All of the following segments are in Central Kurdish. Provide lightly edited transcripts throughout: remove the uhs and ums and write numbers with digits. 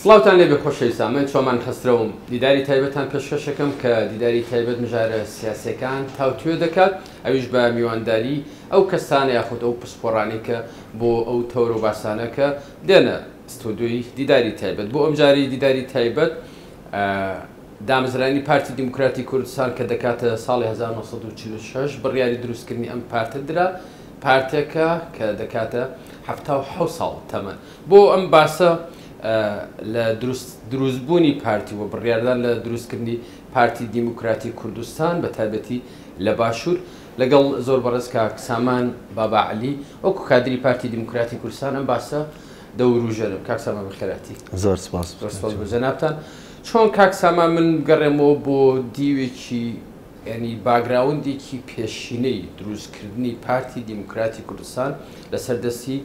سڵاوتان لێ بێ خۆشەویستان، من چۆمان خەسترەوم دیداری تایبەتان پێشکەشەکەم کە دیداری تایبەت مژارە سیاسیەکان تاوتوێ دەکات، ئەویش بە میوانداری ئەو کەسانە یاخود ئەو پسپۆڕانی کە بۆ ئەو تەور و باسانە کە دێنە ستودیۆی دیداری تایبەت. بۆ ئەم جاری دیداری تایبەت دامەزرانی پارتی دیموکراتی کوردستان کە دەکاتە ساڵی 1946 بڕیاری دروستکردنی ئەم پارتە درا، پارتێکە کە دەکاتە 77 ساڵ تەمەن. بۆ ئەم باسە لە دروستبوونی پارتی و بڕیاردان لە دروستکردنی پارتی دیموکراتی کوردستان بە تایبەتی لە باشوور لەگەڵ زۆر بەڕێز کاک سامان بابا عەلی وەکو کادری پارتی دیموکراتی کوردستان ئەم باسە دەوروژەرم. کاک سامان بەخێراتی. زۆر سپاس بۆ جەنابتان. چۆن کاک سامان من گەڕێمەوە بۆ دیوێکی ینی باگراوندێکی پێشینەی دروستکردنی پارتی دیموکراتی کوردستان لەسەر دەستی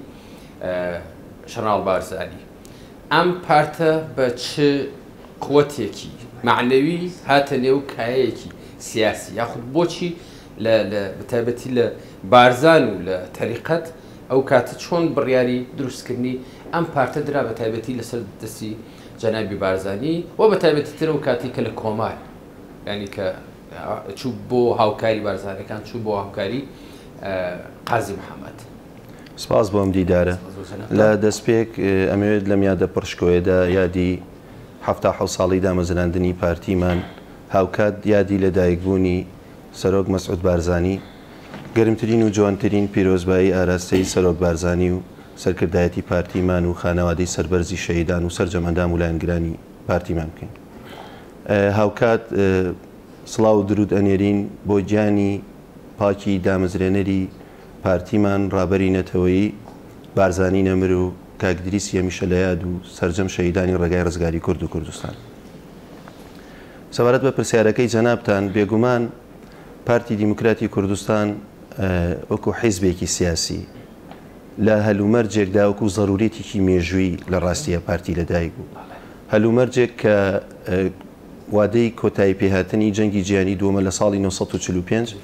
شەڕاڵ بارزانی. ئەم پارتە بە چ قووەتێکی معنەوی هاتە نێو کایەیەکی سیاسی یاخود بۆچی بەتایبەتی لە بارزان و لە تەریقەت ئەو کاتە چۆن بڕیاری دروستکردنی ئەم پارتە درا بە تایبەتی لەسەر دەستی جەنابی بارزانی و بە تایبەتی ترە و کاتی کە لە کۆمار ینی کە چوو بۆ هاوکاری بارزانەکان چوو بۆ هاوکاری قازی محەممەد. سپاس بۆم دیدارە لە دەستپێک ئەمەوێت لە میادە پڕشکۆیەدا یادی 77 ساڵی دامەزراندنی پارتیمان هاوکات یادی لەدایکبوونی سەرۆک مەسعود بارزانی گەرمترین و جوانترین پیرۆزبایی ئاراستەی سەرۆک بارزانی و سەرکردایەتی پارتیمان و خانەوادەی سەربەرزی شەهیدان و سەرجەمەندام و لایەنگرانی پارتیمان بکەین. هاوکات سڵاو و درود ئەنێرین بۆ گیانی پاکی دامەزرێنەری پارتیمان ڕابەرینەتەوەی بارزانی نەمر و کاکدریس هەمیشە لە یاد و سەرجەم شەهیدانی ڕێگای ڕزگاری کورد و کوردستان. سەبارەت بە پرسیارەکەی جەنابتان، بێگومان پارتی دیموکراتی کوردستان وەکو حیزبێکی سیاسی لە هەلومەرجێکدا وەکو زەرورێتێکی مێژووی لە ڕاستیە پارتی لەدایک بوو. هەلومەرجێک کە وادەی کۆتایی پێهاتنی جەنگی جیهانی دووەمە لە ساڵی 1945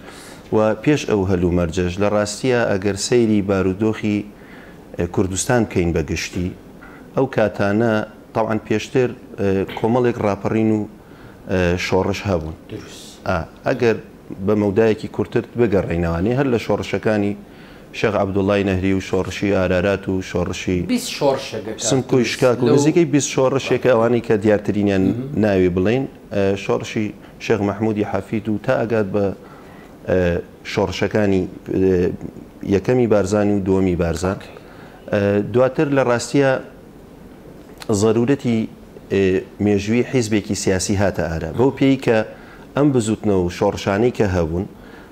و پێش ئەو هەلومەرجەش لە ڕاستیە ئەگەر سەیری بارودۆخی کوردستان بکەین بەگشتی ئەو کاتانە تاوان پێشتر کۆمەڵێک ڕاپەڕین و شۆڕش هەبوون. ئەگەر بە مەودایەکی کورتتر بگەڕێینەوەی هەر لە شۆڕشەکانی شێخ عەبدوڵڵای نەهری و شۆڕشی ئارارات و شۆڕشی سمکۆی شکاک و نزیکەی 20 شۆڕشێکە ئەوانەی کە دیارترینیان ناوی بڵین شۆڕشی شێخ مەحموودی حەفید و تا ئەگات بە شۆڕشەکانی یەکەمی بارزان و دووەمی بارزان. دواتر لە ڕاستیە ضرورەتی مێژووی حیزبێکی سیاسی هاتە ئارە بەو پێی کە ئەم بزوتنەوە و شۆڕشانەی کە هەبوون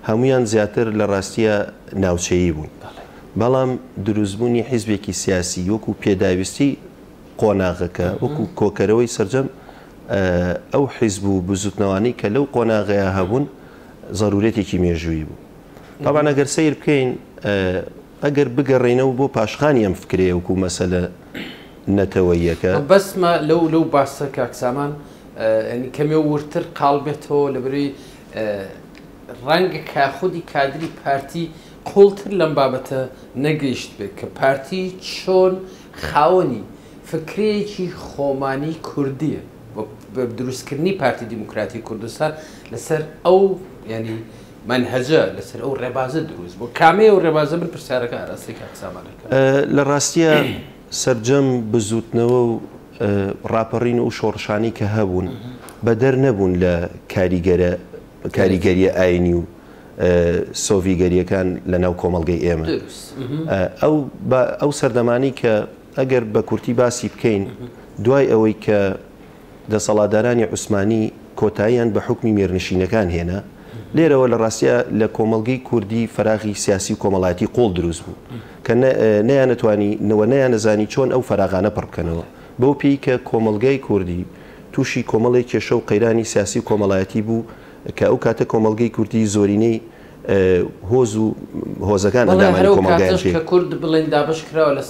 هەمویان زیاتر لە ڕاستیە ناوچەیی بوون، بەڵام دروستبوونی حیزبێکی سیاسی وەکو پێداویستی قۆناغەکە وەکو کۆکەرەوەی سەرجەم ئەو حیزب و بزوتنەوانی کە لەو قۆناغەیە هەبوون ضرورەتێکی مێژووی بوو. طبعاً ئەگەر سیر بکەین ئەگەر بگەڕێنەوە بۆ پاشخانی ئەم فکرێ وەکو مەسەلە نەتەوەیەکە بەسمە لەو باسە کاکسامان کەمێ ورتر قاڵ بێتەوە لەبەرەوەی ڕەنگە کاخودی کادری پارتی قوڵتر لەم بابەتە نەگەیشت بێت کە پارتی چۆن خاوەنی فکرەیەکی خۆمانی کوردیە بە دروستکردنی پارتی دیموکراتی کوردستان لەسەر ئەو ینی منهەجە لەسەر ئەو ڕێبازە دروست بۆ کامەیە و ڕێبازە من پرسیارەکە ئاراستی کاکسامانەکە لە ڕاستیە سەرجەم بزوتنەوە و ڕاپەڕین و شۆڕشانی کە هەبوون بە دەر نەبوون لە کاریگەریە ئاینی و سۆڤیگەریەکان لە ناو کۆمەڵگەی ئێمە. ئەو سەردەمانی کە ئەگەر بە کورتی باسی بکەین دوای ئەوەی کە دەسەڵاتدارانی عوسمانی کۆتاییان بە حکمی مێرنشینەکان هێنا لێرەوە لە ڕاستیە لە کۆمەڵگەی کوردی فەراغی سیاسی و کۆمەڵایەتی قۆڵ دروست بوو کە نەیانەتوانیەوە نەیانەزانی چۆن ئەو فەراغانە پڕ بکەنەوە بەو پێی کە کۆمەڵگەی کوردی تووشی کۆمەڵی کێشە و قەیرانی سیاسی و کۆمەڵایەتی بوو کە ئەو کاتە کۆمەڵگەی کوردی زۆرینەی هۆز و هۆزەکان ئەندامانی کۆمەڵگەیان کە کورد بڵێن دابش کراوە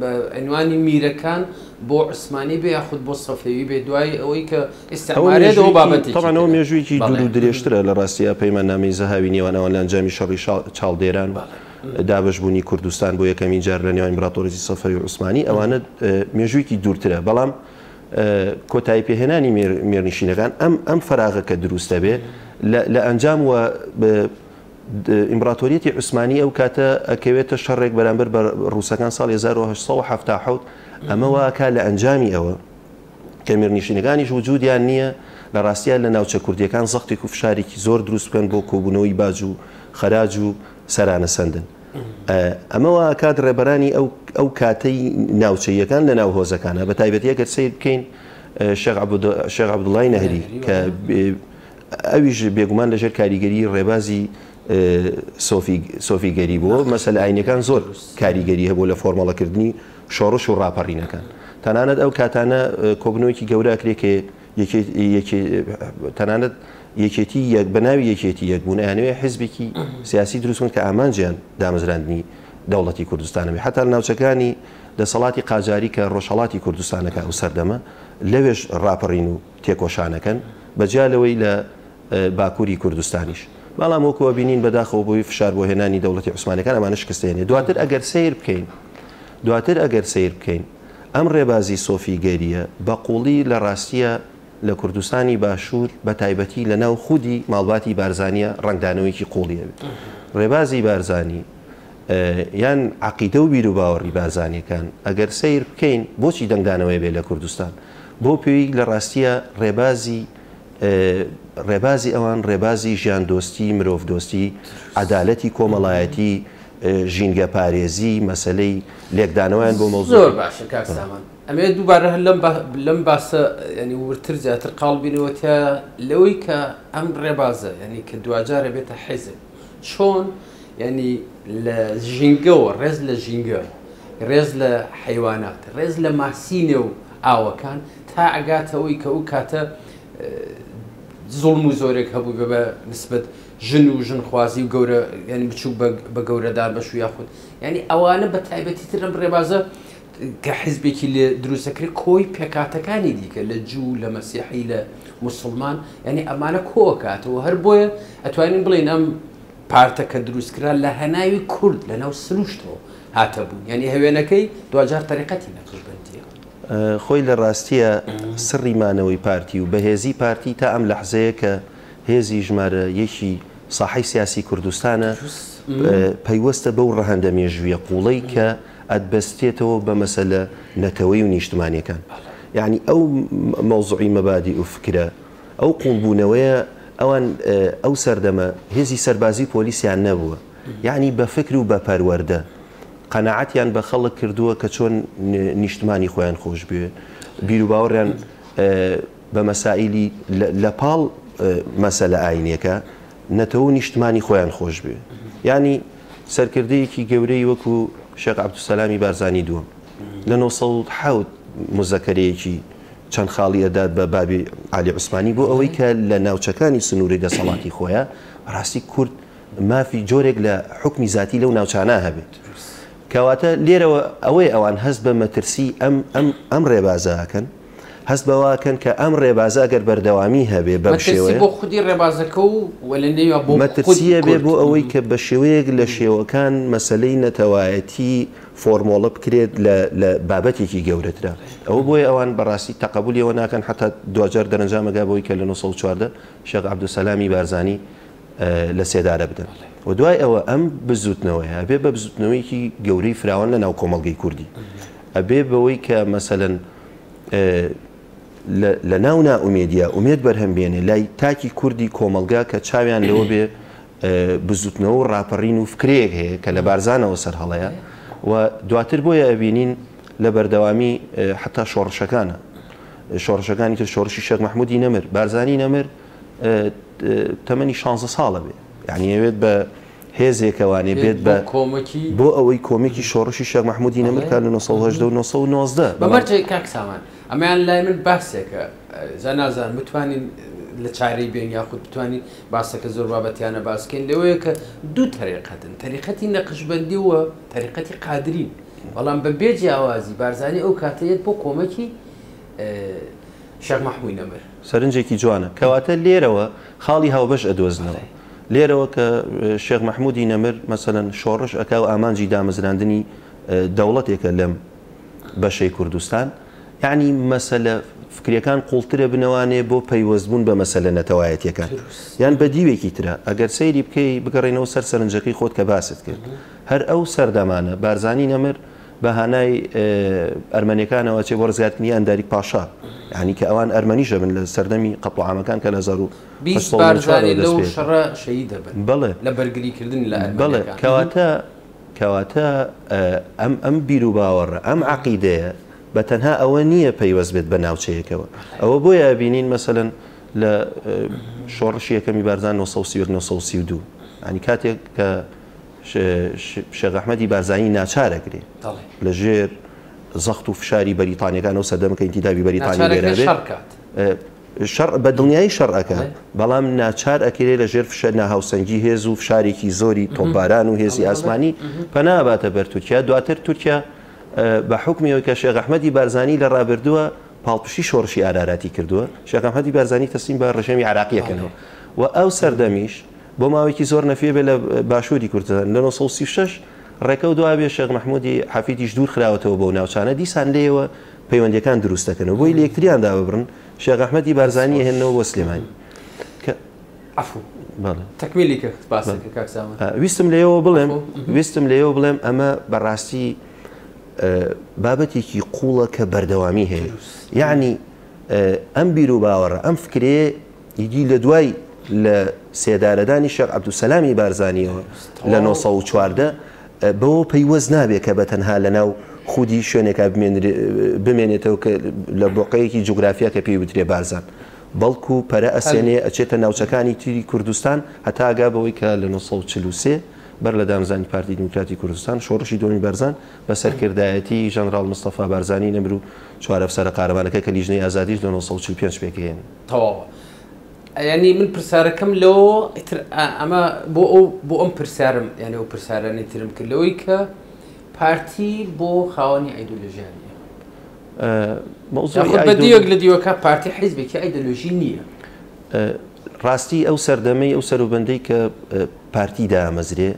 بە عنوانی میرەکان بۆ عوسمانی بێ یاخود بۆ سەفەوی بێ دوای ئەوەی کە ئێستاعمارێتەوە بابەتی تەوانەوە مێژوویکی دوور و درێژترە لە ڕاستیە پەیماننامەی زەهاوی نێوانەوە لە ئەنجامی شەڕی چاڵدێران دابشبوونی کوردستان بۆ یەکەمین جار لە نێوان ئیمپراتۆریەتی سەفەوی و عوسمانی ئەوانە مێژوویکی دوورترە، بەڵام کۆتایی پێهێنانی مێرنشینەکان ئەم فەراغەکە دروستە بێ لە ئەنجام و ئیمپراتۆریەتی عوسمانی ئەو کاتە ئەکەوێتە شەڕێک بەرامبەر بە ڕووسەکان ساڵی 1877 ئەمە واکە لە ئەنجامی ئەوە کە مێرنشینەکانیش وجودیان نییە لە ڕاستیان لە ناوچە کوردیەکان زەختێک و فشارێکی زۆر دروست بکەن بۆ کۆبوونەوەی باج و خەراج و سەرانە سەندن. ئەمەوە کات ڕێبەرانی ئەو کاتەی ناوچەیەکان لە ناو هۆزەکانە بە تایبەتیەکە سیر بکەین شێخ عەبدوڵڵای نەهری کە ئەویش بێگومان لەژێر کاریگەری ڕێبازی سۆفیگەری بووە مەسەلە ئاینەکان زۆر کاریگەری هەبوو لە فۆرمەڵەکردنی شۆڕش و ڕاپەڕینەکان تەنانەت ئەو کاتانە کۆبنەوەیکی گەورە کرێکێ تەنانەت یەکێتی یەک بەناوی یەکێتی یەکبوون ئەیانەوێ حیزبێکی سیاسی دروستبوون کە ئامانجیان دامەزراندنی دەوڵەتی کوردستانەوێ حتا ناوچەکانی دەسەڵاتی قاجاری کە ڕۆژهەڵاتی کوردستانەکە ئەو سەردەمە لەوێش ڕاپەڕین و تێکۆشانەکەن بەجیالەوەی لە باکووری کوردستانیش بەڵام وەکووە بینین بەداخەوە بۆی فشار بۆ هێنانی دەوڵەتی عوسمانەکان ئەمانە شکستێنێ دواتر ئەگەر سیر بکەین ئەم ڕێبازی سۆفیگەریە بەقوڵی لە ڕاستیە لە کوردستانی باشوور بە تایبەتی لە ناو خودی ماڵباتی بارزانیە ڕنگدانەوەیکی قوڵیە بێت ڕێبازی بارزانی یان عەقیدە و بیر و باوەڕی بارزانیەکان ئەگەر سیر بکەین بۆچی دەنگدانەوەی بێ لە کوردستان بۆ پێوی لە ڕاستیە ڕێبازی ئەوان ڕێبازی ژیان دۆستی مرۆڤ دۆستی عەدالەتی کۆمەڵایەتی ژینگە پارێزی مەسلەی لێکدانەوەیان بۆ مەوزوع زۆر باشە کاک سامان ئەمێ دووبارە لەم باسە ینی ورتر زیاتر قاڵ بینەوەتە لەوەی کە ئەم ڕێبازە ینی کە دوجارە بێتە حیزب چۆن ینی لە ژینگەوە ڕێز لە ژینگە ڕێز لە حیوانات ڕێز لە ماسینە و ئاوەکان تا ئەگاتەوەی کە ئەو کاتە زوڵم و زۆرێک هەبوو بە نسبەت ژن و ژنخوازی و گەورە ینی بچوو بە گەورەدار بەش و یاخود ینی ئەوانە بە تایبەتی تر ئەم ڕێبازە کە حیزبێکی لێ دروستەکرێت کۆی پێکاتەکانی دیکە لە جوو لە مەسیحی لە موسڵمان ینی ئەمانە کۆکاتەوە هەر بۆیە ئەتوانین بڵین ئەم پارتەکە دروستکرا لە هەناوی کورد لە ناو سروشتەوە هاتە بوو ینی هەوێنەکەی دوجار تەریقەتی نەقشبندیە خۆی لە ڕاستیە سڕیمانەوەی پارتی و بەهێزی پارتی تا ئەم لەحزەیە کە هێزی ژمارە یەکی ساحەی سیاسی کوردستانە پەیوەستە بەو ڕەهەندە مێژوویە قوڵەی کە ئەتبەستێتەوە بە مەسەلە نەتەوەی و نیشتمانیەکان یعنی ئەو مەوزوعی مەبادی و فکرە ئەو قوڵبوونەوەیە ئەوان ئەو سەردەمە هێزی سەربازی پۆلیسیان نەبووە یعنی بە فکر و بە پەروەردە قەنەعەتیان بە خەڵک کردووە کە چۆن نیشتمانی خۆیان خۆش بێ بیر و باوەڕیان بە مەسائیلی لە پاڵ مەسەلە ئاینیەکە نەتەوە نیشتمانی خۆیان خۆش بێ ینی سەرکردەیەکی گەورەی وەکو شێخ عەبدولسەلامی بارزانی دووەم لە 1970 مزەکەرەیەکی چەند خاڵی ئەدات بە بابی عالی عوسمانی بۆ ئەوەی کە لە ناوچەکانی سنووری دەسەڵاتی خۆیە ڕاستی کورد مافی جۆرێک لە حکمی ذاتی لەو ناوچانە هەبێت کەواتە لێرەوە ئەوەی ئەوان هەست بە مەترسی ئەم ڕێبازەکەن هەست بەواکەن کە ئەم ڕێبازە ئەگەر بەردەوامی هەبێ بە شێوەیە بۆ خودی ڕێبازەکە و مەترسیە بێ بۆ ئەوەی کە بە شێوەیەک لە شێوەکان مەسلەی نەتەوایەتی فۆرمۆڵە بکرێت لە بابەتێکی گەورەترە ئەوە بۆی ئەوان بەڕاستی تەقبولیەوە ناکەن حتا دوجار دەرەنجامەگا بۆی کە لە 1940 شێخ عەبدولسەلامی بارزانی لە سێدارە بدەن و دوای ئەوە ئەم بزوتنەوەیە ئەبێ بە بزوتنەوەیکی گەورەی فراوان لە ناو کۆمەڵگەی کوردی ئەبێ بەوەی کە مەسەلەن لە ناو نائومێدیە ئومێد بەرهەم بێنێ لای تاکی کوردی کۆمەلگا کە چاویان لەوە بێ بزوتنەوە و ڕاپەڕین و فکرێک هەیە کە لە بارزانەوە سەر هەڵەیە و دواتر بۆیە ئەبینین لە بەردەوامی حتا شۆڕشەکانی تر شۆڕشی شێخ مەحموودی نەمر بارزانی نەمر تەمەنی 16 ساڵە بێ یعنی ئەوێت بە هێزێکەوانێ بێت بۆ ئەوەی کۆمێکی شۆڕشی شێخ مەحموودی نەمر کار لە 1990 بەمەرجێ کاک سامان ئەمەیان لای من باسێکە زانازان بتوانین لە چارەی بێن یاخود بتوانین باسەکە زۆر بابەتیانە باسکەین لەوەیە کە دوو تەریقەتن تەریقەتی نەقشبەندی وە تەریقەتی قادرین بەڵام بە بێجی ئاوازی بارزانی ئەو کاتەیەت بۆ کۆمەکی شێخ مەحموود نەمر سەرنجێکی جوانە کەواتە لێرەوە خاڵی هاوبەش ئەدۆزنەوە لێرەوە کە شێخ مەحموودی نەمر مەسەلەن شۆڕش ئەکا و ئامانجی دامەزراندنی دەوڵەتێکە لەم بەشەی کوردستان یعنی مەسەلە فکریەکان قوڵترە بنەوانێ بۆ پەیوەستبوون بە مەسەلە نەتەوایەتیەکان یان بە دیوێکی ترە ئەگەر سەیری بکەی بگەڕێنەوە سەر سەرنجەکەی خۆت کە باست کرد هەر ئەو سەردەمانە بارزانی نەمر بەهانای ئەرمەنیەکانەوە چێ بۆ ڕزگارکردنی ئەنداریک پاشا یعنی کە ئەوان ئەرمەنیشە بن لە سەردەمی قەپڵعامەکان کە لە 20 بارزانی لەو شەڕە شەهید دەبن بەڵێ لە بەرگریکردن لە بەڵێ کەواتە ئەم بیر و باوەڕە ئەم عەقیدەیە بە تەنها ئەوە نییە پەیوەست بێت بە ناوچەیەکەوە ئەوە بۆیە بینین مەسەلەن لە شۆڕشی یەکەمی بارزان 1932 ینی کاتێک کە شێخ ئەحمەدی بارزانی ناچارەکرێ لە ژێر زەخت و فشاری بەریتانیەکان و سەردەمەکە ئینتیدابی بەریتانی لێرە بە دڵنیایی شەڕەکە بەڵام ناچار ئەکرێ لە ژێر فشە ناهاوسەنگی هێز و فشارێکی زۆری تۆپباران و هێزی ئاسمانی پەناباتە بەر تورکیا دواتر تورکیا بە حکمیەوەی کە شێخ ئەحمەدی بارزانی لە ڕابردووە پاڵپشی شۆڕشی ئاراراتی کردووە شێخ ئەحمەدی بارزانی تەسلیم بە ڕژێمی عراقیەکەنەوە و ئەو سەردەمیش بۆ ماوەیەکی زۆر نەفێ بێ لە باشووری کوردستان لە 1936 ڕێکە و دوای بێ شێخ مەحموودی حەفیدیش دوور خراوەتەوە بۆ ناوچانە دیسان لێەوە پەیوەندیەکان دروست دەکەنەوە بۆی لە یەکتریاندا ببڕن شێخ ئەحمەدی بارزانی هێنەوە بۆ سلێمانی تەکمیلی ویستم لێەوە بڵێم ئەمە بەڕاستی بابەتێکی قوڵە کە بەردەوامی هەیە یعنی ئەم بیر و باوەڕە ئەم فکرێ ئیدی لە دوای لە سێدارەدانی شێخ عەبدولسەلامی بارزانیەوە لە 1940 بەوە پەیوەست نابێت کە بە تەنها لەناو خودی شوێنێکە بمێنێتەوە کە لە بۆقەیەکی جوگرافیا کە پێی وترێ بارزان بەڵکو پەرە ئەسێنێ ئەچێتە ناوچەکانی تری کوردستان هەتاگا بەوەی کە لە 1943 بەر لە دامزانی پارتی دیموکراتی کوردستان شۆڕشی دۆمی بارزان بە سەرکردایەتی ژەنڕاڵ مستەفا بارزانی نەمر و چوارە ئەفسەرە قارەمانەکە کە لیژنەی ئازادیش لە 1945 پێکهێن تەواوە ینی من پرسیارەکەم لەوە ئەمە بۆ ئەم پرسیارم یعنی ئەو پرسیارانەی ترم کرد لەوەی کە پارتی بۆ خاوەنی ئایدۆلۆژیانە بە دیوەک لە دیوەکە پارتی حیزبێکی ئایدۆلۆژی نییە ڕاستی ئەو سەردەمەی ئەو سەروبەندەی کە پارتی دامەزرێ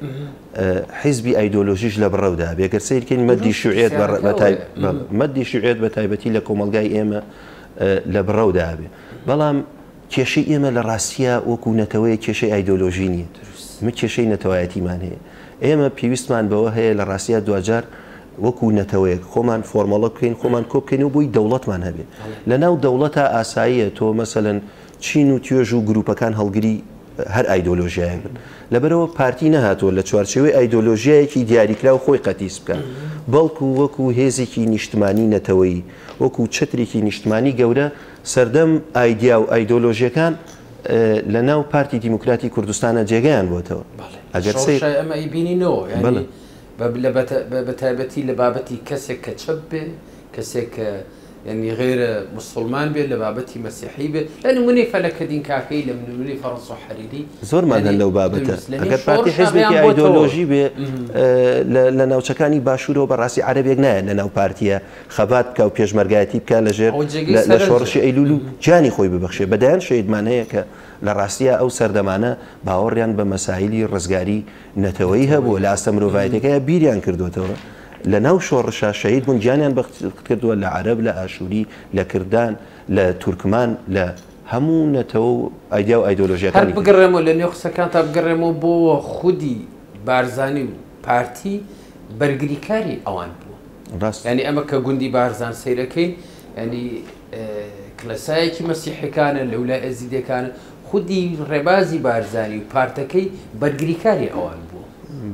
حیزبی ئایدۆلۆژیش لە بڕەودا بێگەر سیرکەین مەدی شوعێت بە تایبەتی لە کۆمەلگای ئێمە لە بڕەودا بێ بەڵام کێشەی ئێمە لە ڕاستیە وەکو نەتەوەی کێشەی ئایدۆلۆژی نیە من کێشەی نەتەوایەتیمان هەیە ئێمە پێویستمان بەوە هەیە لە ڕاستیە دوجار وەکو نەتەوەیەک خۆمان فۆرمەڵە بکەین خۆمان کۆ بکەین و بۆی دەوڵەتمان هەبێت لە ناو دەوڵەتە ئاساییە تۆ مەسەلەن چین و توێژ و گروپەکان هەڵگری هەر ئایدۆلۆژیایە بن لەبەرەوە پارتی نەهاتوە لە چوارچێوەی ئایدۆلۆژیایەکی دیاریکرا و خۆی قەتیس بکە بەڵکو وەکو هێزێکی نیشتمانی نەتەوەیی وەکو چترێکی نیشتمانی گەورە سەردەم ئایدیا و ئایدۆلۆژیەکان لە ناو پارتی دیموکراتی کوردستانە جێگەیان بۆتەوە ئەگەر ئەمە بینینەوە بە تایبەتی لە بابەتی کەسێک کە چەپ بێ کەسێک کە ینی غێرە مسلمان بێت لە بابەتی مەسیحی بێت لە نمونەی فەلەکە دین کاکەی لە نمونەی فەڕەنس و حەریری زۆرمان هەن لەو بابەتە ئەگەر پارتی حیزبێکی ئایدۆلۆژی بێ لە ناوچەکانی باشوورەوە بەڕاستی عەرەبێک نایە لە ناو پارتیە خەبات بکە و پێشمەرگایەتی بکە لەژێر لە شۆڕشی ئەیلول و جانی خۆی ببەخشێ بەدایان شەیدمان هەیە کە لە ڕاستیە ئەو سەردەمانە باوەڕیان بە مەسایلی ڕزگاری نەتەوەیی هەبوو لە ئاستە مرۆڤایەتەکەیە بیریان کردوتەوە لە ناو شۆڕشە شەهید بوون گیانیان بەخت کردووە لە عەرەب لە ئاشووری لە کردان لە تورکمان لە هەموو نەتەوە و ئایدیا و ئایدۆلۆژیەکانی بگەڕێمەوە لە نێو قسەکان تا بگەڕێمەوە بۆ خودی بارزانی و پارتی بەرگریکاری ئەوان بوو ینی ئەمە کە گوندی بارزان سەیرەکەی ینی کلەسایەکی مەسیحەکانە لەولای ئەزیدەکانە خودی ڕێبازی بارزانی و پارتەکەی بەرگریکاری ئەوان بوو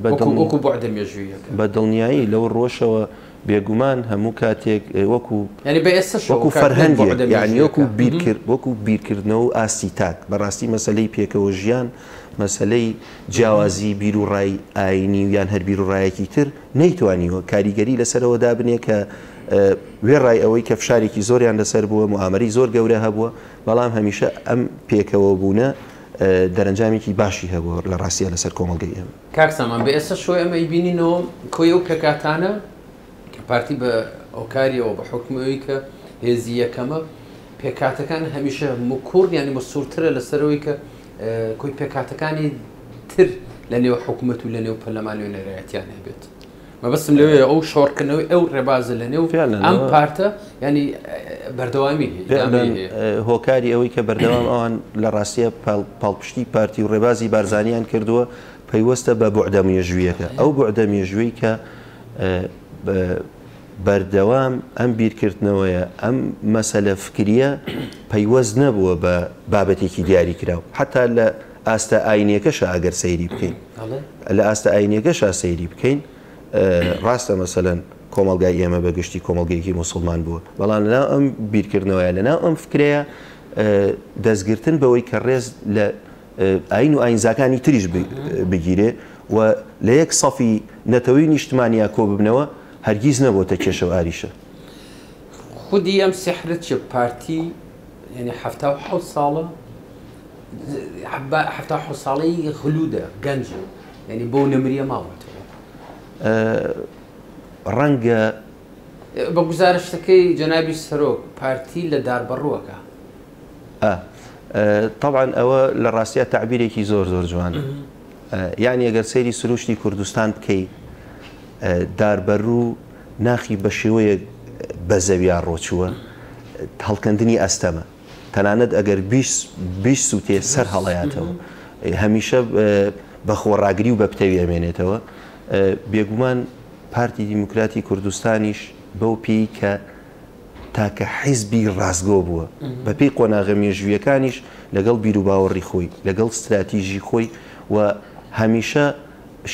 وەکو بۆعدە مێژوویەکە بە دڵنیایی لەو ڕۆژەوە بێگومان هەموو کاتێک وەکو فەرهەنگێک یعنی وەکو بیرکردنەوە و ئاستی تاک بەڕاستی مەسەلەی پێکەوە ژیان مەسەلەی جیاوازی بیر و ڕای ئاینی و یان هەر بیر و ڕایەکی تر نەیتوانیوە کاریگەری لەسەرەوە دابنێ کە وێڕای ئەوەی کە فشارێکی زۆریان لەسەر بووە موامەری زۆر گەورە هەبووە بەڵام هەمیشە ئەم پێکەوە بوونە دەرەنجامێکی باشی هەبووە لە ڕاستیە لەسەر کۆمەلگەی ئێمە کاکسامان بە ئێستا شۆی ئەمە بینینەوە کۆی ئەو پێکاتانە کە پارتی بە ئۆکاریەوە بە حکومەوەی کە هێزی یەکەمە پێکاتەکان هەمیشە مکوڕ ینی مەسوورترە لەسەرەوەی کە کۆی پێکاتەکانی تر لە نێو حکومەت و لە نێو پەرلەمان و نێرایەتیان هەبێت ما بسم لوي أو شوركنوي أو رباز لنيو أم بارتا يعني بردوامي هو كاري أوي كبردوام أوان لراسية بالبشتي بارتي وربازي بارزانيان كردوه پەیوەستە بە بوعدە مێژوویەکە ئەو بوعدە مێژووی کە بەردەوام ئەم بیرکردنەوەیە ئەم مەسەلە فکریە پەیوەست نەبووە بە بابەتێکی دیاری کراوە حتا لە ئاستە ئاینیەکەشە ئەگەر سەیری بکەین لە ئاستە ئاینیەکەشە سەیری بکەین ڕاستە مەسەلەن کۆمەلگای ئێمە بەگشتی کۆمەلگەیەکی موسڵمان بووە بەڵام لەناو ئەم بیرکردنەوەیە لەناو ئەم فکرەیە دەستگرتن بەوەی کە ڕێز لە ئاین و ئاینزاکانی تریش بگیرێ و لە یەک سەفی نەتەوەی نیشتمانیا کۆ ببنەوە هەرگیز نەبووتە کێشە و ئاریشە خودی ئەم سحرت چ پارتی یعنی 77 ساڵە 77 ساڵەی خلودە گەنجە یعنی بۆ نەمریە ماوەتەوە ڕەنگە بە گزارشتەکەی جەنابی سەرۆک پارتی لە داربەڕووەکە طبعا ئەوە لە ڕاستیە تعبیرێکی زۆر زۆر جوانە یعنی ئەگەر سەیری سروشتی کوردستان بکەیت داربەڕوو ناخی بە شێوەیە بە زەویان ڕۆچووە هەڵکەندنی ئەستەمە تەنانەت ئەگەر 20 سووتێ سەر هەڵەیاتەوە هەمیشە بە خۆڕاگری و بە پتەوی ئەمێنێتەوە بێگومان پارتی دیموکراتی کوردستانیش بەو پێی کە تاکە حیزبی ڕاستگۆ بووە بە پێی قۆناغە مێژوویەکانیش لەگەڵ بیر و باوەڕی خۆی لەگەڵ استراتیژی خۆی و هەمیشە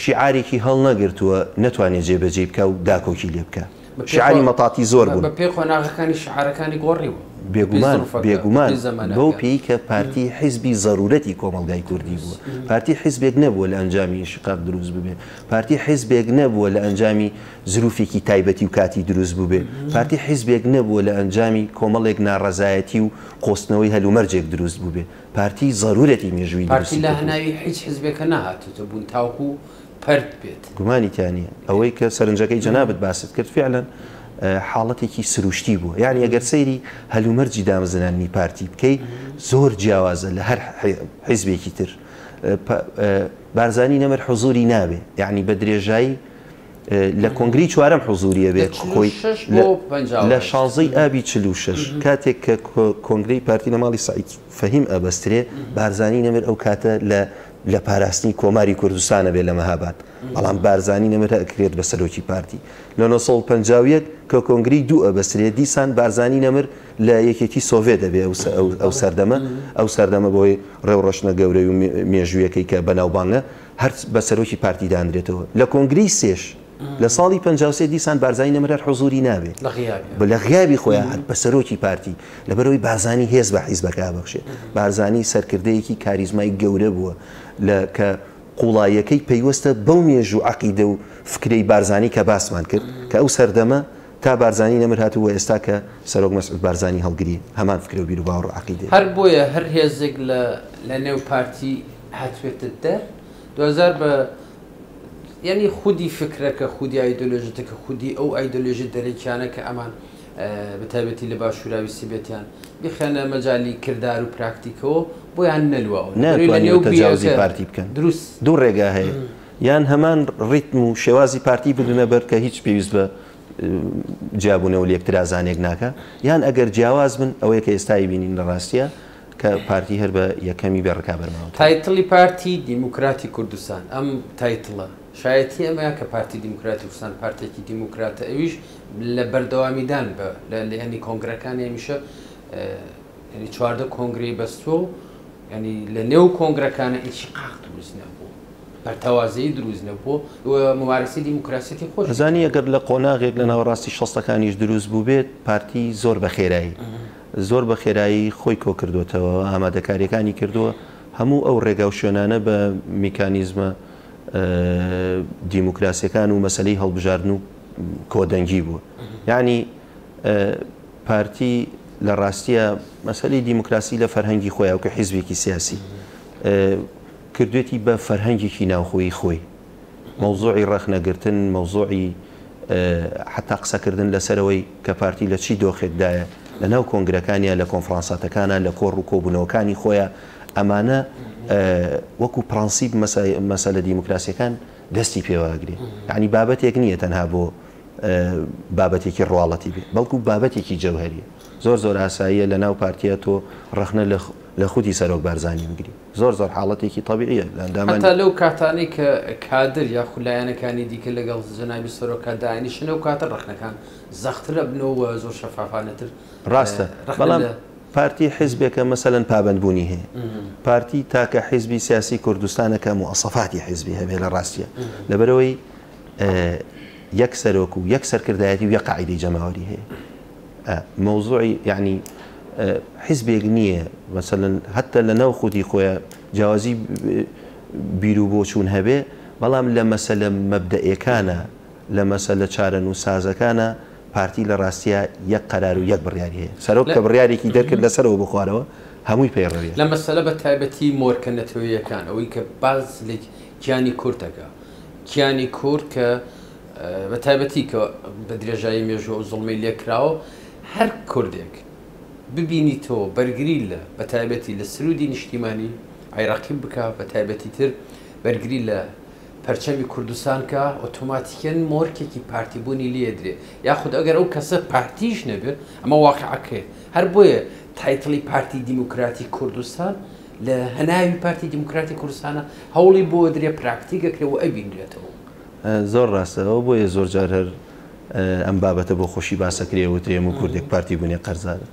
شیعارێکی هەڵ نەگرتووە نەتوانێت جێبەجێ بکە و داکۆکی لێ بکە شیعاری مەتاتی زۆر بوون بە پێی قۆناغەکانی شیعارەکانی گۆڕیوە بێگومان بەو پێی کە پارتی حیزبی ضرورەتی کۆمەلگای کوردی بووە پارتی حیزبێک نەبووە لە ئەنجامی شقاق دروست ببێ پارتی حیزبێک نەبووە لە ئەنجامی زروفێکی تایبەتی و کاتی دروست بووبێ پارتی حیزبێک نەبووە لە ئەنجامی کۆمەڵێک ناڕەزایەتی و قۆستنەوەی هەلومەرجێک دروست بووبێ پارتی ضرورەتی مێژووی پارتی لە هەناوی هیچ حیزبێکە نەهاتوتە بوون تاوکو پەرد بێت گومانی تیانە ئەوەی کە سەرنجەکەی جەنابەت باست کرد فعلا حاڵەتێکی سروشتی بووە یعنی ئەگەر سەیری هەلومەرجی دامەزنانی پارتی بکەی زۆر جیاوازە لە هەر حیزبێکی تر بارزانی نەمەر حوزوری نابێ یعنی بە درێژایی لە کۆنگری چوارەم حوزوریە بێت خۆی لە 16 ئابی 46 کاتێک کە کۆنگرەی پارتی لە ماڵی سعید فەهیم ئەبەسترێ بارزانی نەمەر ئەو کاتە لە پاراستنی کۆماری کوردستانە بێت لە مەهاباد بەڵام بارزانی نەمەر ئەکرێت بە سەرۆکی پارتی لە 1950 کە کۆنگری دوو ئەبەسترێت دیسان بارزانی نەمر لە یەکێتی سۆڤێت دەبێت ئەو سەردەمە بۆی ڕێوڕۆشنە گەورەی و مێژوویەکەی کە بەناوبانگە هەر بە سەرۆکی پارتی دانرێتەوە لە کۆنگری سێش لە ساڵی 53 دیسان بارزانی نەمەر حوزوری نابێت لە غیابی خۆیان بە سەرۆکی پارتی لەبەرەوەی بارزانی هێز بە حیزبەکە بەخشێت بارزانی سەرکردەیەکی کاریزمای گەورە بووە کە قوڵایەکەی پەیوەستە بەو مێژوو عەقیدە و فکرەی بارزانی کە باسمان کرد کە ئەو سەردەمە تا بارزانی نەمر هاتووە ئێستا کە سەرۆک مەسعود بارزانی هەڵگری هەمان فکرە و بیر و باوەڕ عەقیدە هەر بۆیە هەر هێزێک لە نێو پارتی هاتوێتە دەر 2000 بە یعنی خودی فکرەکە خودی ئایدۆلۆژیەکە خودی ئەو ئایدۆلۆژی دەرەکیانە کە ئەمان بەتایبەتی لە باشووراوی سیبێتیان بخێنە مەجای کردار و پراکتیکەوە بۆیان نەلووە ناتوانێت تەجاوزی پارتی بکەن دروست دوو ڕێگا هەیە یان هەمان ڕیتم و شێوازی پارتی بدونە بەر کە هیچ پێویست بە جیابوونەوە و لێکترازانێک ناکە یان ئەگەر جیاواز بن ئەوەیە کە ئێستای بینین لە ڕاستیە کە پارتی هەر بە یەکەمی بێڕکا بەرماوە تایتڵی پارتی دیموکراتی کوردستان ئەم تایتڵە شایەتی ئەمەیە کە پارتی دیموکراتی کوردستان پارتێکی دیموکراتە ئەویش لە بەردەوامیدان بە لە ینی کۆنگرەکانی هەمیشە ینی چواردە کۆنگری بەستووە ینی لە نێو کۆنگرەکانە ئینشقاق دروست نەبوو بەرتەوازەیی دروست نەبوو ممارەسی دیموکراسیەتی خۆش ئەزانی ئەگەر لە قۆناغێک لە ناوەڕاستی شەستەکانیش دروست بوو بێت پارتی زۆر بە خێرایی زۆر بە خێرایی خۆی کۆ کردوتەوە ئامادەکاریەکانی کردووە هەموو ئەو ڕێگا و شوێنانە بە میکانیزمە دیموکراسیەکان و مەسەلەی هەڵبژاردن و کۆدەنگی بووە یعنی پارتی لە ڕاستیە مەسەلەی دیموکراسی لە فەرهەنگی خۆیە و کە حیزبێکی سیاسی کردوێتی بە فەرهەنگێکی ناوخۆی خۆی مەوزوعی ڕەخنەگرتن مەوزوعی حتا قسەکردن لەسەرەوەی کە پارتی لە چی دۆخێکدایە لە ناو کۆنگرەکانیە لە کۆنفرانساتەکانە لە کۆڕ و کۆبوونەوەکانی خۆیە ئەمانە وەکو پرانسیب مەسەلە دیموکراسیەکان دەستی پێواگرێ یعنی بابەتێک نییە تەنها بۆ بابەتێکی ڕواڵەتی بێ بەڵکو بابەتێکی جەوهەریە زۆر ئاساییە لە ناو پارتیە تۆ ڕەخنە لە خودی سەرۆک بارزانانی بگری زۆر حاڵەتێکی تەبیعیە تا لەو کاتانەی کە کادر یا خولایەنەکانی دیکە لەگەڵ جەنابی سەرۆکە داینیشن لەو کاتە ڕەخنەکان زەخترە بنەوە زۆر شەفافانەتر ڕاستە بەڵام پارتی حیزبێکە مەسەلەن پابندبوونی هەیە پارتی تاکە حیزبی سیاسی کوردستانەکە موەسەفاتی حیزبی هەبێ لە ڕاستیە لەبەرەوەی یەک سەرۆک و یەک سەرکردایەتی و یەک قاعیدەی جەماوەری هەیە مەوزوعی یعنی حیزبێک نییە مەسەلەن هەتتا لە ناو خودی خۆیان جیاوازی بیر و بۆچوون هەبێ بەڵام لە مەسەلە مەبدەئیەکانە لە مەسەلە چارە نووسازەکانە پارتی لە ڕاستیە یەک قەرار و یەک بڕیاری هەیە سەرۆک کە بڕیارێکی دەرکرد لەسەرەوە بخوارەوە هەمووی پەیڕەویە لە مەسەلە بە تایبەتی مۆرکەنەتەوەیەکان ئەوەی کە باز لە گیانی کورتەکە گیانی کورد کە بە تایبەتی کە بە درێژایی مێژوە و زوڵمی لێکراوە هەر کوردێک ببینی تۆ بەرگری لە بە تایبەتی لە سرودی نیشتیمانی عێراقی بکە بە تایبەتی تر بەرگری لە پەرچەمی کوردستان کە ئۆتۆماتیکەن مۆرکێکی پارتیبوونی لێدرێ یاخود ئەگەر ئەو کەسە پارتیش نەبێت ئەمە واقعەکەیە هەر بۆیە تایتڵی پارتی دیموکراتی کوردستان لە هەناوی پارتی دیموکراتی کوردستانە هەوڵی بۆ درێ پراکتیکەکرێەوە ئەبینرێتەوە زۆر ڕاستەوە بۆیە زۆر جار هەر ئەم بابەتە بۆ خۆشی باسەکرێ وترێم و کوردێک پارتی بوونێ قەرزارە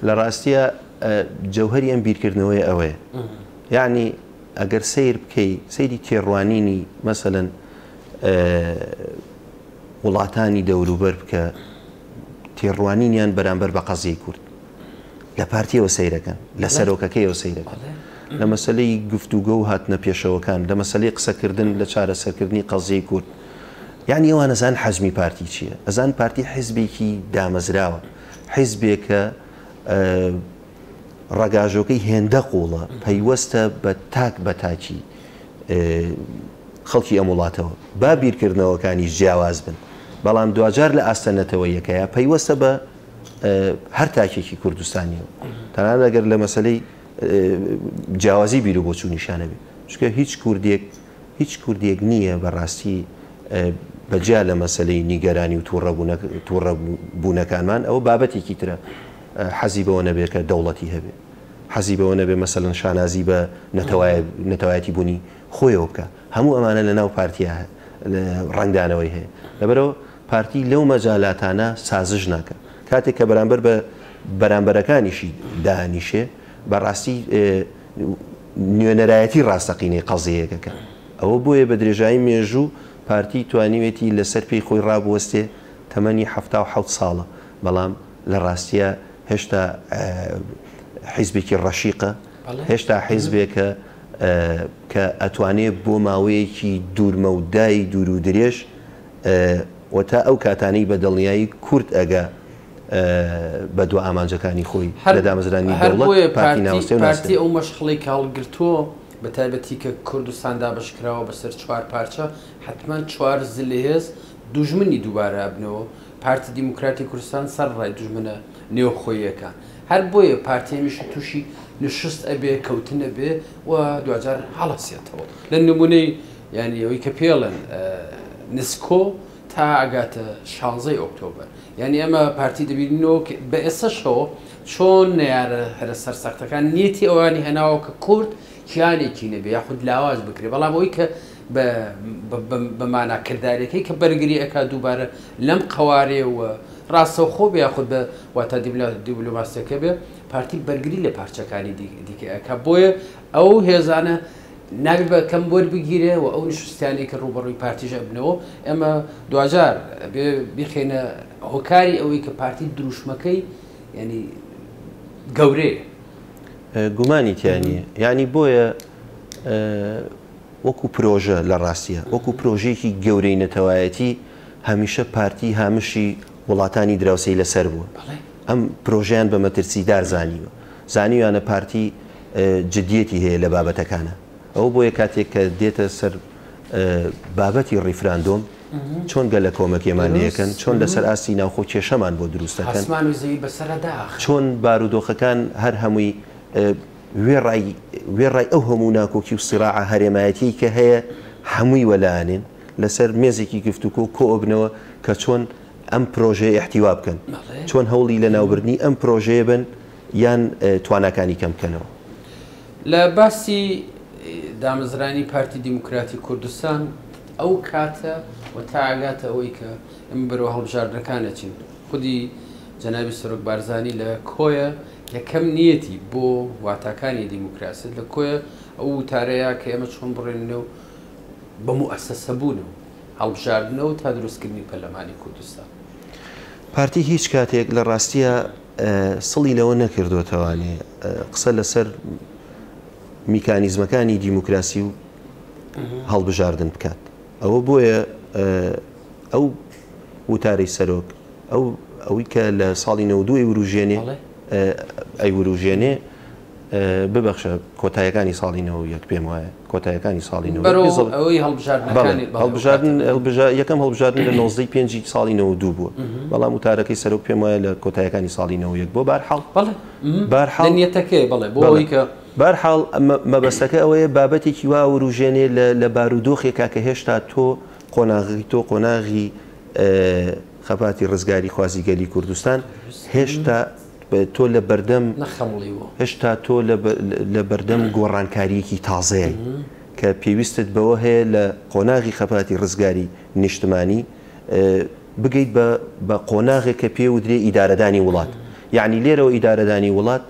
لە ڕاستیە جەوهەری ئەم بیرکردنەوەی ئەوەیە یعنی ئەگەر سیر بکەی سەیری تێڕوانینی مەسەلەن وڵاتانی دەوروبەر بکە تێڕوانینیان بەرامبەر بە قەزیەی کورد لە پارتیەوە سیرەکەن لە سەرۆکەکەیەوە سیرەکەن لە مەسلەی گفتوگە و هاتنە پێشەوەکان لە مەسلەی قسەکردن لە چارەسەرکردنی قەزیەی کورد یعنی ئەوان ئەزان حەزمی پارتی چییە ئەزان پارتی حیزبێکی دامەزراوە حیزبێکە ڕگاژۆکەی هێندە قوڵە پەیوەستە بە تاک بە تاکی خەڵکی ئەم وڵاتەوە با بیرکردنەوەکانی جیاواز بن بەڵام دوجار لە ئاستەنەتەوە یەکەیە پەیوەستە بە هەر تاکێکی کوردستانیەوە تەنانەت ئەگەر لە مەسلەی جیاوازی بیر و بۆچوو نیشانە بێت چونکە هیچ کوردێک نییە بەڕاستی بەجیا لە مەسلەی نیگەرانی و تووڕەبوونەکانمان ئەوە بابەتێکی ترە حەزی بەوە نەبێت کە دەوڵەتی هەبێ حەزی بەوە نەبێ مەسەلەن شانازی بە نەتەوایەتی بوونی خۆیەوە بکە هەموو ئەمانە لە ناو پارتیە ڕنگدانەوەی هەیە لەبەرەوە پارتی لەو مەجالاتانە سازش ناکە کاتێک کە بەرامبەر بە بەرامبەرەکانیشی دانیشێ بەڕاستی نوێنەرایەتی ڕاستەقینەی قەزەیەکەکە ئەوە بۆیە بە درێژایی مێژوو پارتی توانیوێتی لەسەر پێی خۆی ڕابوەستێ تەمەنی 77 ساڵە بەڵام لە ڕاستیە هێشتا حیزبێکی ڕەشیقە هێشتا حیزبێکە کە ئەتوانێت بۆ ماوەیەکی دوورمە و دای دوور و درێژ و تا ئەو کاتانەی بە دڵنیایی کورد ئەگە بە دوو ئامانجەکانی خۆی لە دامەزرانی دەوڵەت پارتی ناوەستێ و پارتی ئەو مەشخڵی کاڵگرتووە بە تایبەتی کە کوردستان دابشکراوە بەسەر 4 پارچە حتمما 4 زلێ هێز دوژمنی دووبارە ئەبنەوە پارتی دیموکراتی کوردستان سەرڕای دوژمنە نێوخۆیەکان هەر بۆیە پارتیمیش تووشی نشست ئەبێ کەوتنە بێ و دوجار هەڵەسێتەوە لە نمونەی ینی ئەوەی کە پێڵن نسکۆ تا ئاگاتە 16 ئۆکتۆبر یعنی ئەمە پارتی دەبینەوە بە ئێسەشەوە چۆن نەیارە هەرە سەرسەختەکان نیەتی ئەوانی هەناوە کە کورد کیانێکی نەبێ یاخود لاواز بکرێ بەڵام ئەوەی کە بەمانا کردارەکەی کە بەرگری ئەکا دووبارە لەم قوارێ و ڕاستەوخۆ بێ یاخود بە واتە دیبلۆماسیەکە بێ پارتی بەرگری لە پارچەکانی دیکە ئەکا بۆیە ئەو هێزانە نابێت بە کەم بۆر بگیرێ و ئەو نیشتیانی کە ڕوبەڕووی پارتیژە بنەوە ئەمە دوجار بخێنە هۆکاری ئەوەی کە پارتی دروشمەکەی ینی گەورەیە گومانی تیانە یعنی بۆیە وەکو پرۆژە لە ڕاستیە وەکو پرۆژێکی گەورەی نەتەوایەتی هەمیشە پارتی هامشی وڵاتانی دراوسەی لەسەر بووە ئەم پرۆژیان بە مەترسیدار زانیوە زانیویانە پارتی جدیەتی هەیە لە بابەتەکانە ئەو بۆیە کاتێک کە دێتە سەر بابەتی ڕیفراندۆم چۆن گەلە کۆمەکیێمان لەکەن چۆن لەسەر ئاستی ناوخۆ کێشەمان بۆ دروستەکەن چۆن بارودۆخەکان هەر هەمووی وێڕای ئەو هەموو ناکۆکی و سیراعە هەرێمایەتی کە هەیە هەمووی وەلایەنێن لەسەر مێزێکی گفتوگۆ کۆبنەوە کە چۆن ئەم پرۆژێ احتیوا بکەن چۆن هەوڵی لە ناوبردنی ئەم پرۆژەیە بن یان توانەکانی کەم بکەنەوە. لە باسی دامەزرانی پارتی دیموکراتی کوردستان ئەو کاتە و تا ئاگاتە ئەوەی کە ئەم بەرەوە هەڵبژاردنەکانەچین خودی جەنابی سەرۆک بارزانی لە کۆیە یەکەم نیەتی بۆ واتاکانی دیموکراسی لە کۆیە ئەو وتارەیە کە ئێمە چۆن بڕێنەوە بە موئەسەسە بوونەوە هەڵبژاردنەوە تا دروستکردنی پەرلەمانی کوردستان. پارتی هیچ کاتێک لە ڕاستیە سڵی لەوە نەکردوتەوانێ قسە لەسەر میکانیزمەکانی دیموکراسی و هەڵبژاردن بکات. ئەوە بۆیە ئەو وتارەی سەرۆک ئەوەی کە لە ساڵی 92 وروژێنێ ئەیوروژێنێ ببەخشە کۆتایەکانی ساڵی 91 پێم وایە کۆتایەکانی ساڵی 90 یەکەم هەڵبژاردن لە 95 ساڵی 92 بووە بەڵام وتارەکەی سەرۆک پێم وایە لە کۆتایەکانی ساڵی 91 بۆ بارحاڵ مەبەستەکە ئەوەیە بابەتێکی وا وروژێنێ لە بارودۆخێکا کە هێشتا تۆ قۆناغی خەپاتی ڕزگاری خوازیگەلی کوردستان هێشتا تۆ لە بەردەم هێشتا تۆ لە بەردەم گۆڕانکاریەکی تازەیە کە پێویستت بەوە هەیە لە قۆناغی خەپاتی ڕزگاری نیشتمانی بگەیت بە قۆناغێک کە پێ ودرێ ئیدارەدانی وڵات یعنی لێرەوە ئیدارەدانی وڵات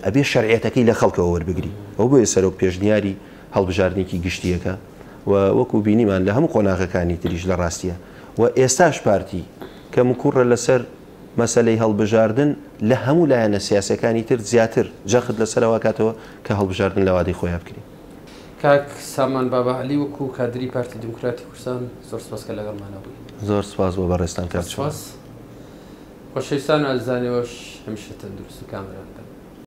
ئەبێ شەرعیەتەکەی لە خەڵکەوە وەربگری ئەو بۆیە سەرۆک پێشنیاری هەڵبژاردنێکی گشتیەکە و وەکو بینیمان لە هەموو قۆناغەکانی تریش لە ڕاستیە و ئێستاش پارتی کە مکوڕە لەسەر مەسەلەی هەڵبژاردن لە هەموو لایەنە سیاسەکانی تر زیاتر جەخت لەسەرەوە کاتەوە کە هەڵبژاردن لە وادەی خۆیان بکرێت. کاک سامان بابەعەلی وەکو کادری پارتی دیموکراتی کوردستان زۆر سپاس کە لەگەڵمانە بووی. زۆر سپاس بۆ بەڕێستان کات. خۆشەویستان و ئازانەوەش هەمیشە تەندروست و کامران بن.